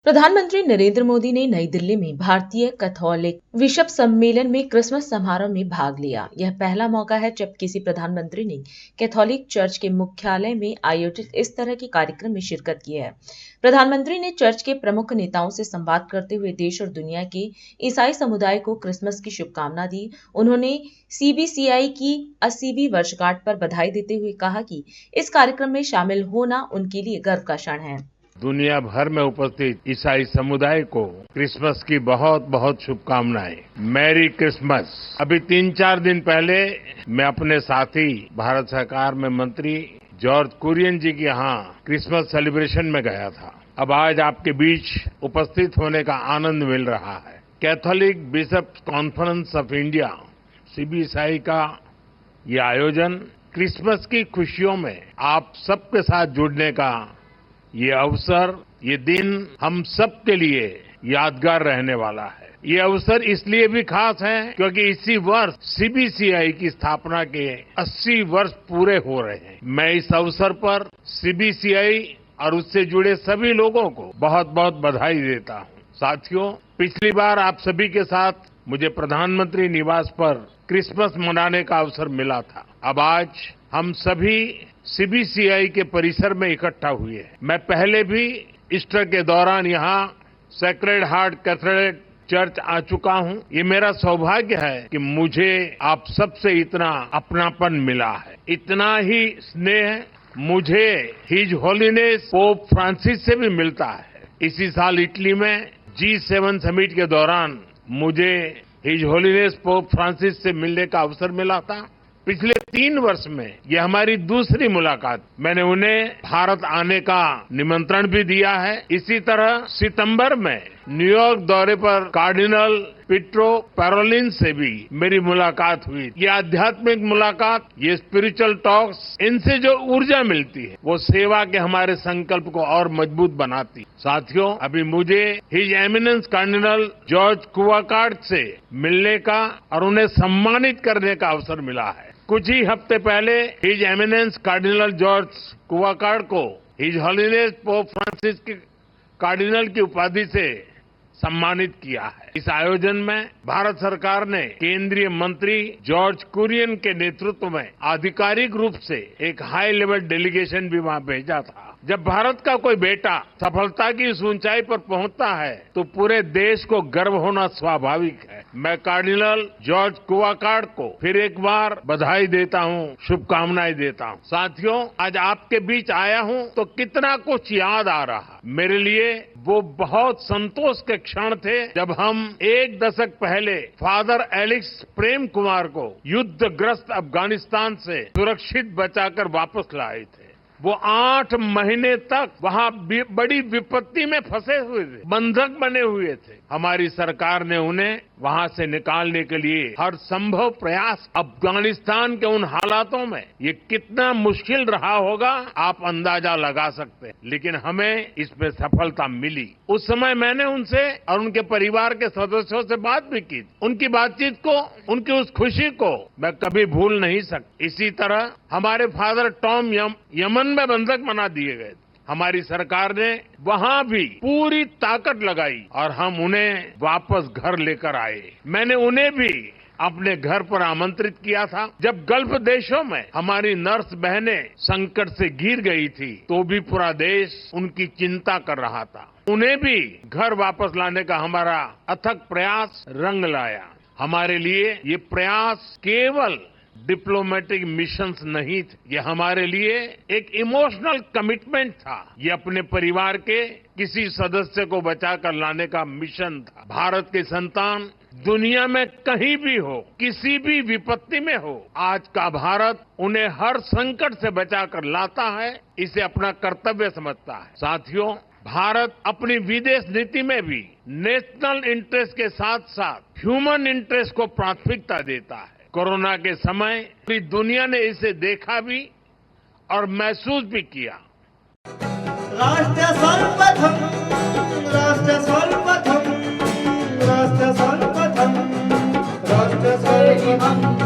प्रधानमंत्री नरेंद्र मोदी ने नई दिल्ली में भारतीय कैथोलिक बिशप सम्मेलन में क्रिसमस समारोह में भाग लिया। यह पहला मौका है जब किसी प्रधानमंत्री ने कैथोलिक चर्च के मुख्यालय में आयोजित इस तरह के कार्यक्रम में शिरकत की है। प्रधानमंत्री ने चर्च के प्रमुख नेताओं से संवाद करते हुए देश और दुनिया के ईसाई समुदाय को क्रिसमस की शुभकामना दी। उन्होंने सीबीसीआई की 80वीं वर्षगांठ पर बधाई देते हुए कहा कि इस कार्यक्रम में शामिल होना उनके लिए गर्व का क्षण है। दुनिया भर में उपस्थित ईसाई समुदाय को क्रिसमस की बहुत बहुत शुभकामनाएं। Merry Christmas. अभी 3-4 दिन पहले मैं अपने साथी भारत सरकार में मंत्री जॉर्ज कुरियन जी के यहाँ क्रिसमस सेलिब्रेशन में गया था। अब आज आपके बीच उपस्थित होने का आनंद मिल रहा है। Catholic bishop conference of India CBCI का ये आयोजन क्रिसमस की खुशियों में आप सबके साथ जुड़ने का ये अवसर, ये दिन हम सबके लिए यादगार रहने वाला है। ये अवसर इसलिए भी खास है क्योंकि इसी वर्ष सीबीसीआई की स्थापना के 80 वर्ष पूरे हो रहे हैं। मैं इस अवसर पर सीबीसीआई और उससे जुड़े सभी लोगों को बहुत बहुत बधाई देता हूँ। साथियों, पिछली बार आप सभी के साथ मुझे प्रधानमंत्री निवास पर क्रिसमस मनाने का अवसर मिला था। अब आज हम सभी सीबीसीआई के परिसर में इकट्ठा हुए हैं। मैं पहले भी ईस्टर के दौरान यहाँ सेक्रेड हार्ट कैथेड्रल चर्च आ चुका हूँ। ये मेरा सौभाग्य है कि मुझे आप सबसे इतना अपनापन मिला है। इतना ही स्नेह मुझे हिज होलीनेस पोप फ्रांसिस से भी मिलता है। इसी साल इटली में G7 समिट के दौरान मुझे हिज होलीनेस पोप फ्रांसिस से मिलने का अवसर मिला था। पिछले 3 वर्ष में ये हमारी दूसरी मुलाकात। मैंने उन्हें भारत आने का निमंत्रण भी दिया है। इसी तरह सितंबर में न्यूयॉर्क दौरे पर कार्डिनल पीट्रो पैरोलिन से भी मेरी मुलाकात हुई। ये आध्यात्मिक मुलाकात, ये स्पिरिचुअल टॉक्स, इनसे जो ऊर्जा मिलती है वो सेवा के हमारे संकल्प को और मजबूत बनाती। साथियों, अभी मुझे हिज एमिनेंस कार्डिनल जॉर्ज कुवाकार्ड से मिलने का और उन्हें सम्मानित करने का अवसर मिला है। कुछ ही हफ्ते पहले हिज एमिनेंस कार्डिनल जॉर्ज कुवाकार्ड को हिज होलीनेस पोप फ्रांसिस के कार्डिनल की उपाधि से सम्मानित किया है। इस आयोजन में भारत सरकार ने केंद्रीय मंत्री जॉर्ज कुरियन के नेतृत्व में आधिकारिक रूप से एक हाई लेवल डेलीगेशन भी वहां भेजा था। जब भारत का कोई बेटा सफलता की इस ऊंचाई पर पहुंचता है तो पूरे देश को गर्व होना स्वाभाविक है। मैं कार्डिनल जॉर्ज कुवाकार्ड को फिर एक बार बधाई देता हूं, शुभकामनाएं देता हूं। साथियों, आज आपके बीच आया हूं तो कितना कुछ याद आ रहा। मेरे लिए वो बहुत संतोष के क्षण थे जब हम 1 दशक पहले फादर एलेक्स प्रेम कुमार को युद्धग्रस्त अफगानिस्तान से सुरक्षित बचाकर वापस लाए थे। वो 8 महीने तक वहां बड़ी विपत्ति में फंसे हुए थे, बंधक बने हुए थे। हमारी सरकार ने उन्हें वहां से निकालने के लिए हर संभव प्रयास। अफगानिस्तान के उन हालातों में ये कितना मुश्किल रहा होगा आप अंदाजा लगा सकते हैं, लेकिन हमें इसमें सफलता मिली। उस समय मैंने उनसे और उनके परिवार के सदस्यों से बात भी की। उनकी बातचीत को, उनकी उस खुशी को मैं कभी भूल नहीं सकता। इसी तरह हमारे फादर टॉम यमन में बंधक बना दिए गए। हमारी सरकार ने वहां भी पूरी ताकत लगाई और हम उन्हें वापस घर लेकर आए। मैंने उन्हें भी अपने घर पर आमंत्रित किया था। जब गल्फ देशों में हमारी नर्स बहनें संकट से घिर गई थी तो भी पूरा देश उनकी चिंता कर रहा था। उन्हें भी घर वापस लाने का हमारा अथक प्रयास रंग लाया। हमारे लिए ये प्रयास केवल डिप्लोमेटिक मिशंस नहीं थे, ये हमारे लिए एक इमोशनल कमिटमेंट था। ये अपने परिवार के किसी सदस्य को बचाकर लाने का मिशन था। भारत के संतान दुनिया में कहीं भी हो, किसी भी विपत्ति में हो, आज का भारत उन्हें हर संकट से बचाकर लाता है, इसे अपना कर्तव्य समझता है। साथियों, भारत अपनी विदेश नीति में भी नेशनल इंटरेस्ट के साथ साथ ह्यूमन इंटरेस्ट को प्राथमिकता देता है। कोरोना के समय पूरी दुनिया ने इसे देखा भी और महसूस भी किया। राष्ट्र सर्वप्रथम, राष्ट्र सर्वप्रथम, राष्ट्र सर्वप्रथम, राष्ट्र सर्वप्रथम।